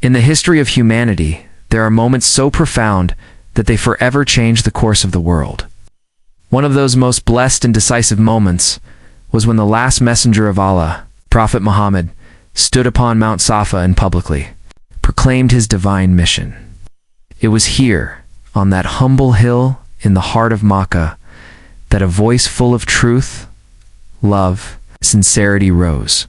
In the history of humanity, there are moments so profound that they forever change the course of the world. One of those most blessed and decisive moments was when the last messenger of Allah, Prophet Muhammad, stood upon Mount Safa and publicly proclaimed his divine mission. It was here, on that humble hill in the heart of Makkah, that a voice full of truth, love, sincerity rose.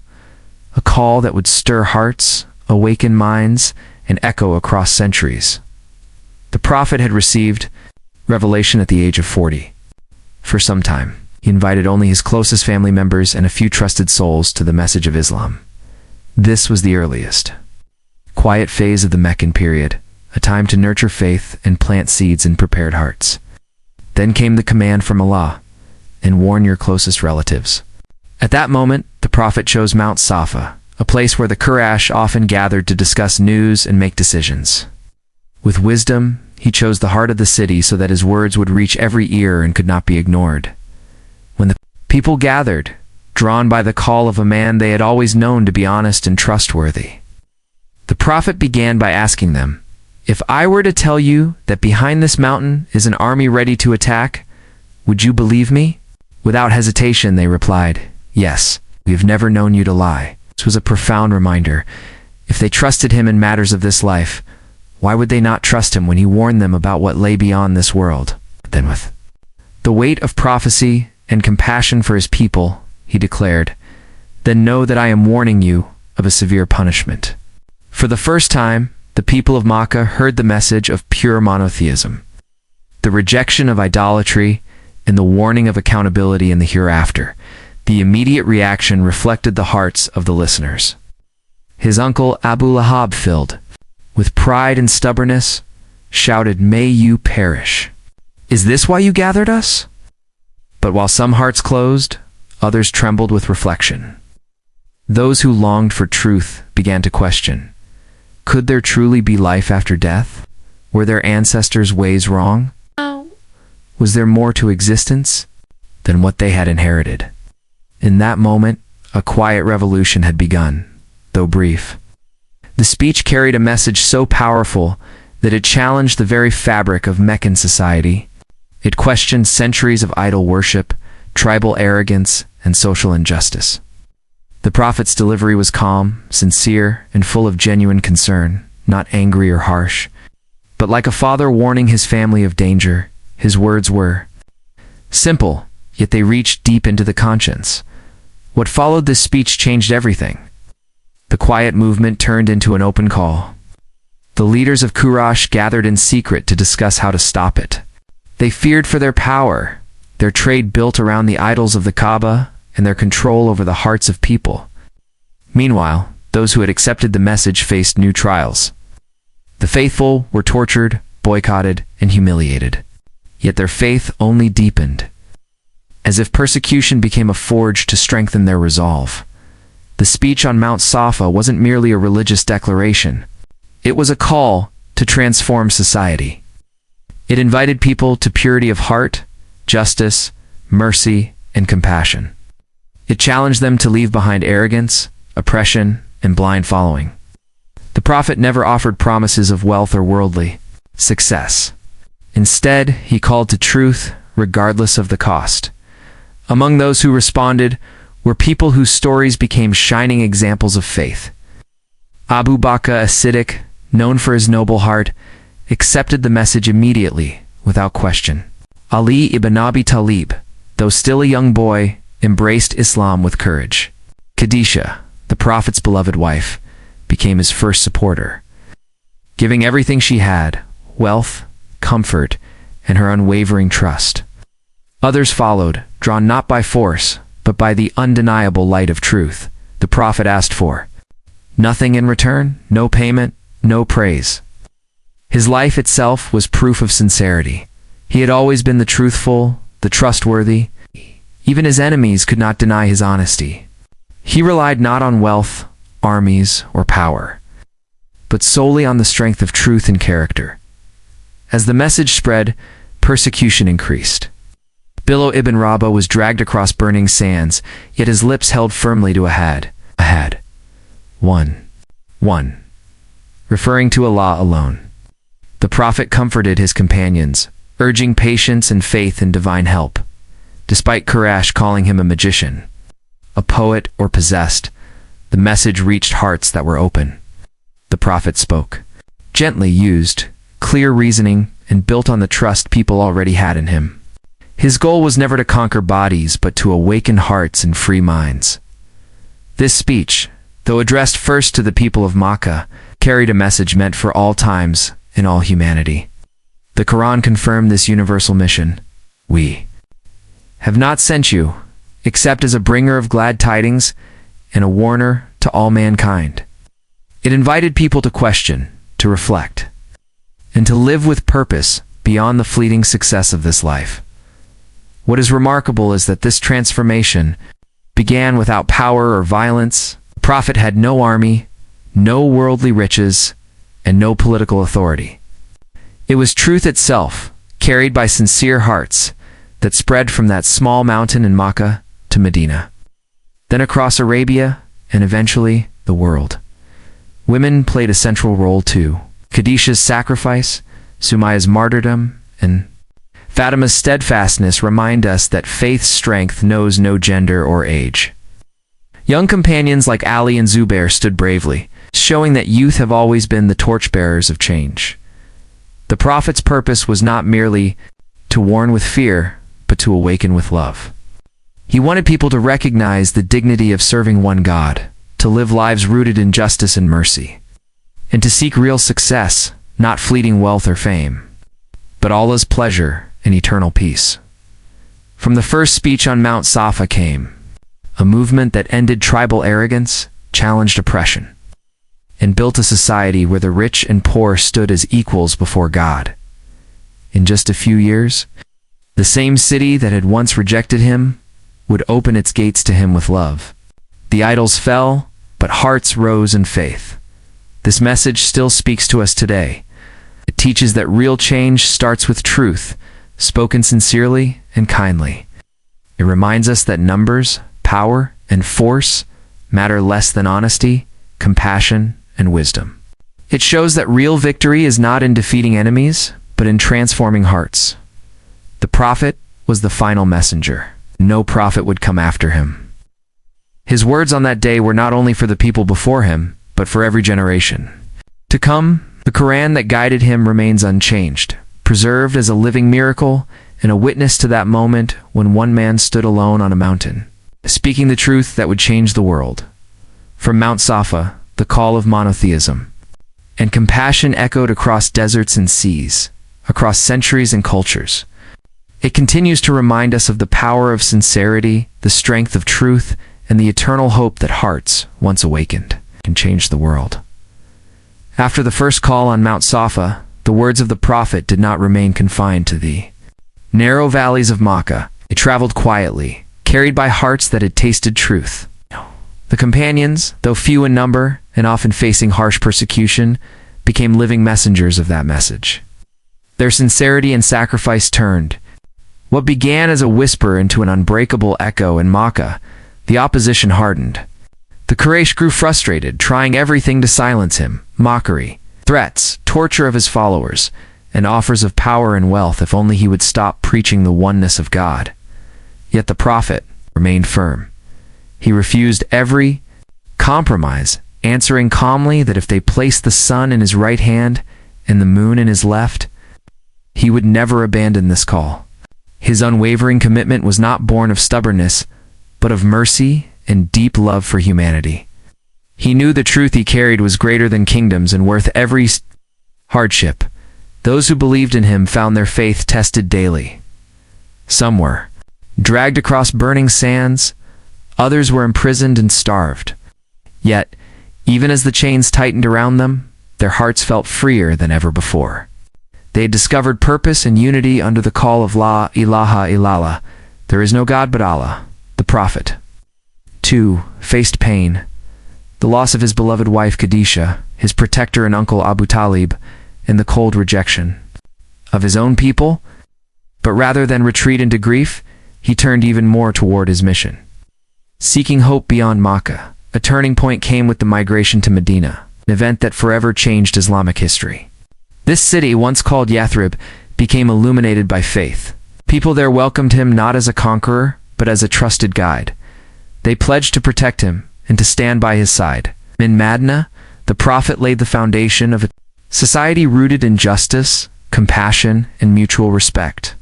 A call that would stir hearts, awaken minds, and echo across centuries. The Prophet had received revelation at the age of 40. For some time, he invited only his closest family members and a few trusted souls to the message of Islam. This was the earliest, quiet phase of the Meccan period, a time to nurture faith and plant seeds in prepared hearts. Then came the command from Allah, and warn your closest relatives. At that moment, the Prophet chose Mount Safa, a place where the Quraysh often gathered to discuss news and make decisions. With wisdom, he chose the heart of the city so that his words would reach every ear and could not be ignored. When the people gathered, drawn by the call of a man they had always known to be honest and trustworthy, the Prophet began by asking them, "If I were to tell you that behind this mountain is an army ready to attack, would you believe me?" Without hesitation, they replied, "Yes, we have never known you to lie." This was a profound reminder. If they trusted him in matters of this life, why would they not trust him when he warned them about what lay beyond this world? Then with the weight of prophecy and compassion for his people, he declared, "Then know that I am warning you of a severe punishment." For the first time, the people of Makkah heard the message of pure monotheism, the rejection of idolatry, and the warning of accountability in the hereafter. The immediate reaction reflected the hearts of the listeners. His uncle Abu Lahab, filled with pride and stubbornness, shouted, "May you perish! Is this why you gathered us?" But while some hearts closed, others trembled with reflection. Those who longed for truth began to question, could there truly be life after death? Were their ancestors' ways wrong? Was there more to existence than what they had inherited? In that moment, a quiet revolution had begun, though brief. The speech carried a message so powerful that it challenged the very fabric of Meccan society. It questioned centuries of idol worship, tribal arrogance, and social injustice. The Prophet's delivery was calm, sincere, and full of genuine concern, not angry or harsh. But like a father warning his family of danger, his words were simple, yet they reached deep into the conscience. What followed this speech changed everything. The quiet movement turned into an open call. The leaders of Quraysh gathered in secret to discuss how to stop it. They feared for their power, their trade built around the idols of the Kaaba, and their control over the hearts of people. Meanwhile, those who had accepted the message faced new trials. The faithful were tortured, boycotted, and humiliated. Yet their faith only deepened, as if persecution became a forge to strengthen their resolve. The speech on Mount Safa wasn't merely a religious declaration. It was a call to transform society. It invited people to purity of heart, justice, mercy, and compassion. It challenged them to leave behind arrogance, oppression, and blind following. The Prophet never offered promises of wealth or worldly success. Instead, he called to truth, regardless of the cost. Among those who responded were people whose stories became shining examples of faith. Abu Bakr as-Siddiq, known for his noble heart, accepted the message immediately, without question. Ali ibn Abi Talib, though still a young boy, embraced Islam with courage. Khadijah, the Prophet's beloved wife, became his first supporter, giving everything she had, wealth, comfort, and her unwavering trust. Others followed, drawn not by force, but by the undeniable light of truth. The Prophet asked for nothing in return, no payment, no praise. His life itself was proof of sincerity. He had always been the truthful, the trustworthy. Even his enemies could not deny his honesty. He relied not on wealth, armies, or power, but solely on the strength of truth and character. As the message spread, persecution increased. Bilal ibn Rabah was dragged across burning sands, yet his lips held firmly to a had. referring to Allah alone. The Prophet comforted his companions, urging patience and faith in divine help. Despite Quraysh calling him a magician, a poet, or possessed, the message reached hearts that were open. The Prophet spoke, gently used, clear reasoning, and built on the trust people already had in him. His goal was never to conquer bodies, but to awaken hearts and free minds. This speech, though addressed first to the people of Makkah, carried a message meant for all times and all humanity. The Quran confirmed this universal mission. We have not sent you, except as a bringer of glad tidings and a warner to all mankind. It invited people to question, to reflect, and to live with purpose beyond the fleeting success of this life. What is remarkable is that this transformation began without power or violence. The Prophet had no army, no worldly riches, and no political authority. It was truth itself, carried by sincere hearts, that spread from that small mountain in Makkah to Medina, then across Arabia, and eventually the world. Women played a central role too. Khadijah's sacrifice, Sumayya's martyrdom, and Fatima's steadfastness remind us that faith's strength knows no gender or age. Young companions like Ali and Zubair stood bravely, showing that youth have always been the torchbearers of change. The Prophet's purpose was not merely to warn with fear, but to awaken with love. He wanted people to recognize the dignity of serving one God, to live lives rooted in justice and mercy, and to seek real success, not fleeting wealth or fame, but Allah's pleasure and eternal peace. From the first speech on Mount Safa came a movement that ended tribal arrogance, challenged oppression, and built a society where the rich and poor stood as equals before God. In just a few years, the same city that had once rejected him would open its gates to him with love. The idols fell, but hearts rose in faith. This message still speaks to us today. It teaches that real change starts with truth, spoken sincerely and kindly. It reminds us that numbers, power, and force matter less than honesty, compassion, and wisdom. It shows that real victory is not in defeating enemies, but in transforming hearts. The Prophet was the final messenger. No prophet would come after him. His words on that day were not only for the people before him, but for every generation to come. The Quran that guided him remains unchanged, preserved as a living miracle and a witness to that moment when one man stood alone on a mountain, speaking the truth that would change the world. From Mount Safa, the call of monotheism and compassion echoed across deserts and seas, across centuries and cultures. It continues to remind us of the power of sincerity, the strength of truth, and the eternal hope that hearts, once awakened, can change the world. After the first call on Mount Safa, the words of the Prophet did not remain confined to the narrow valleys of Makkah. It traveled quietly, carried by hearts that had tasted truth. The companions, though few in number and often facing harsh persecution, became living messengers of that message. Their sincerity and sacrifice turned what began as a whisper into an unbreakable echo in Makkah. The opposition hardened. The Quraysh grew frustrated, trying everything to silence him: mockery, threats, torture of his followers, and offers of power and wealth if only he would stop preaching the oneness of God. Yet the Prophet remained firm. He refused every compromise, answering calmly that if they placed the sun in his right hand and the moon in his left, he would never abandon this call. His unwavering commitment was not born of stubbornness, but of mercy and deep love for humanity. He knew the truth he carried was greater than kingdoms and worth every hardship. Those who believed in him found their faith tested daily. Some were dragged across burning sands, others were imprisoned and starved. Yet, even as the chains tightened around them, their hearts felt freer than ever before. They had discovered purpose and unity under the call of La ilaha illallah, there is no God but Allah. The Prophet, too, faced pain, the loss of his beloved wife Khadijah, his protector and uncle Abu Talib, and the cold rejection of his own people. But rather than retreat into grief, he turned even more toward his mission. Seeking hope beyond Makkah, a turning point came with the migration to Medina. an event that forever changed Islamic history. This city, once called Yathrib, became illuminated by faith. People there welcomed him not as a conqueror, but as a trusted guide. They pledged to protect him and to stand by his side. In Medina, the Prophet laid the foundation of a society rooted in justice, compassion, and mutual respect.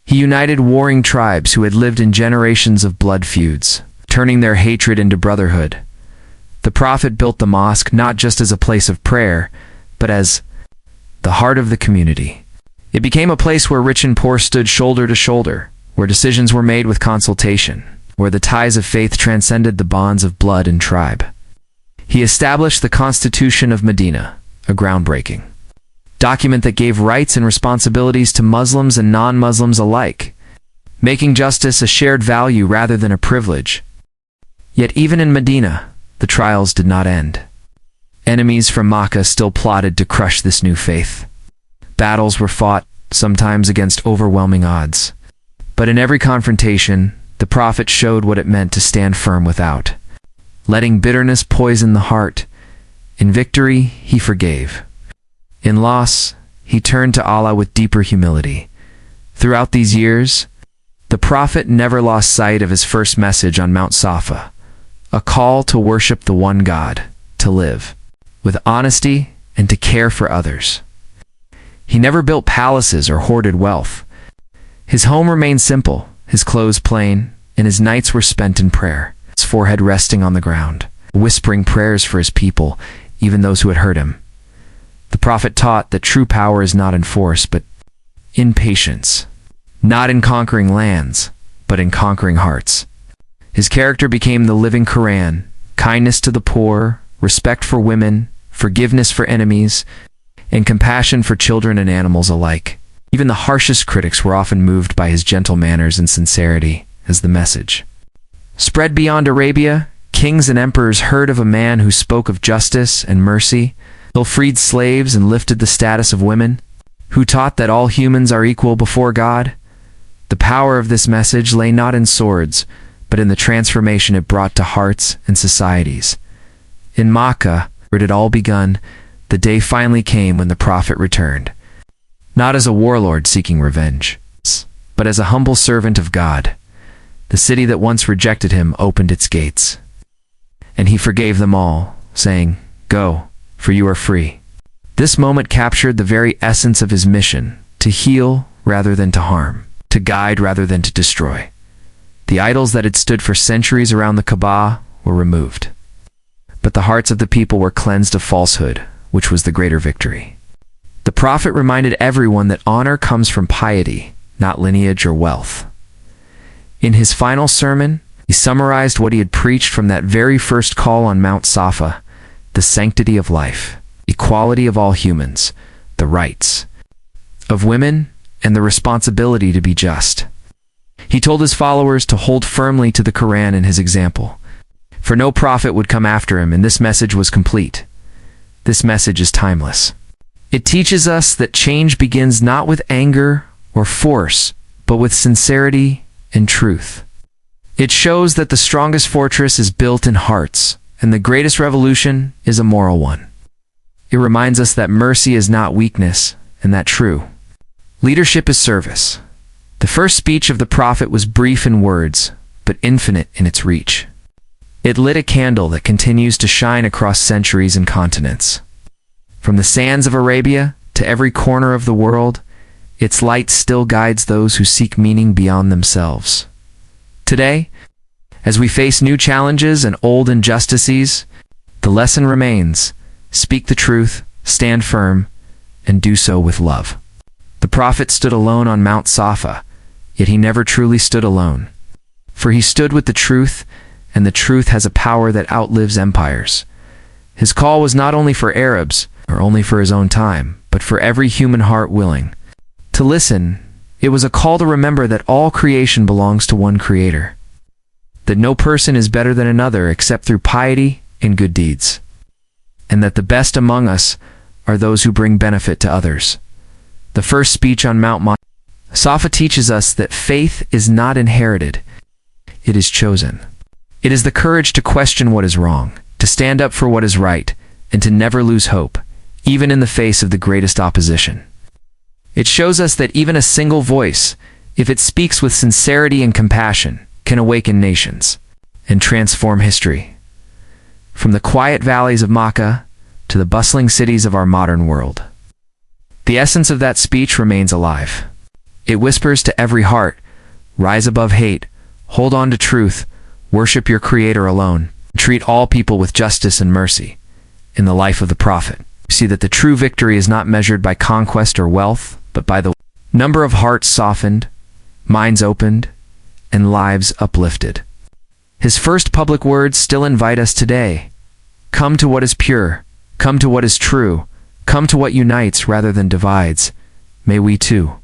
He united warring tribes who had lived in generations of blood feuds, turning their hatred into brotherhood. The Prophet built the mosque not just as a place of prayer, but as the heart of the community. It became a place where rich and poor stood shoulder to shoulder, where decisions were made with consultation, where the ties of faith transcended the bonds of blood and tribe. He established the Constitution of Medina, a groundbreaking document that gave rights and responsibilities to Muslims and non-Muslims alike, making justice a shared value rather than a privilege. Yet even in Medina, the trials did not end. Enemies from Makkah still plotted to crush this new faith. Battles were fought, sometimes against overwhelming odds. But in every confrontation, the Prophet showed what it meant to stand firm without, letting bitterness poison the heart. In victory, he forgave. In loss, he turned to Allah with deeper humility. Throughout these years, the Prophet never lost sight of his first message on Mount Safa, a call to worship the one God, to live with honesty and to care for others. He never built palaces or hoarded wealth. His home remained simple, his clothes plain, and his nights were spent in prayer, his forehead resting on the ground, whispering prayers for his people, even those who had hurt him. The Prophet taught that true power is not in force, but in patience, not in conquering lands, but in conquering hearts. His character became the living Quran: kindness to the poor, respect for women, forgiveness for enemies, and compassion for children and animals alike. Even the harshest critics were often moved by his gentle manners and sincerity. As the message spread beyond Arabia, kings and emperors heard of a man who spoke of justice and mercy, who freed slaves and lifted the status of women, who taught that all humans are equal before God. The power of this message lay not in swords, but in the transformation it brought to hearts and societies. In Makkah, where it had all begun, the day finally came when the Prophet returned, not as a warlord seeking revenge, but as a humble servant of God. The city that once rejected him opened its gates, and he forgave them all, saying, "Go, for you are free." This moment captured the very essence of his mission: to heal rather than to harm, to guide rather than to destroy. The idols that had stood for centuries around the Kaaba were removed, but the hearts of the people were cleansed of falsehood, which was the greater victory. The Prophet reminded everyone that honor comes from piety, not lineage or wealth. In his final sermon, he summarized what he had preached from that very first call on Mount Safa: the sanctity of life, equality of all humans, the rights of women, and the responsibility to be just. He told his followers to hold firmly to the Quran and his example, for no prophet would come after him, and this message was complete. This message is timeless. It teaches us that change begins not with anger or force, but with sincerity and truth. It shows that the strongest fortress is built in hearts, and the greatest revolution is a moral one. It reminds us that mercy is not weakness, and that true leadership is service. The first speech of the Prophet was brief in words, but infinite in its reach. It lit a candle that continues to shine across centuries and continents. From the sands of Arabia to every corner of the world, its light still guides those who seek meaning beyond themselves. Today, as we face new challenges and old injustices, the lesson remains: speak the truth, stand firm, and do so with love. The Prophet stood alone on Mount Safa, yet he never truly stood alone. For he stood with the truth, and the truth has a power that outlives empires. His call was not only for Arabs, or only for his own time, but for every human heart willing to listen. It was a call to remember that all creation belongs to one Creator, that no person is better than another except through piety and good deeds, and that the best among us are those who bring benefit to others. The first speech on Mount Safa teaches us that faith is not inherited, it is chosen. It is the courage to question what is wrong, to stand up for what is right, and to never lose hope, even in the face of the greatest opposition. It shows us that even a single voice, if it speaks with sincerity and compassion, can awaken nations and transform history. From the quiet valleys of Makkah to the bustling cities of our modern world, the essence of that speech remains alive. It whispers to every heart, rise above hate, hold on to truth, worship your Creator alone, treat all people with justice and mercy. In the life of the prophet, we see that the true victory is not measured by conquest or wealth, but by the number of hearts softened, minds opened, and lives uplifted. His first public words still invite us today. Come to what is pure, come to what is true, come to what unites rather than divides. May we too.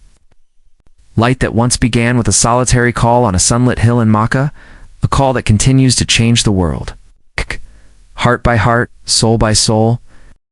Light that once began with a solitary call on a sunlit hill in Makkah, a call that continues to change the world. Heart by heart, soul by soul,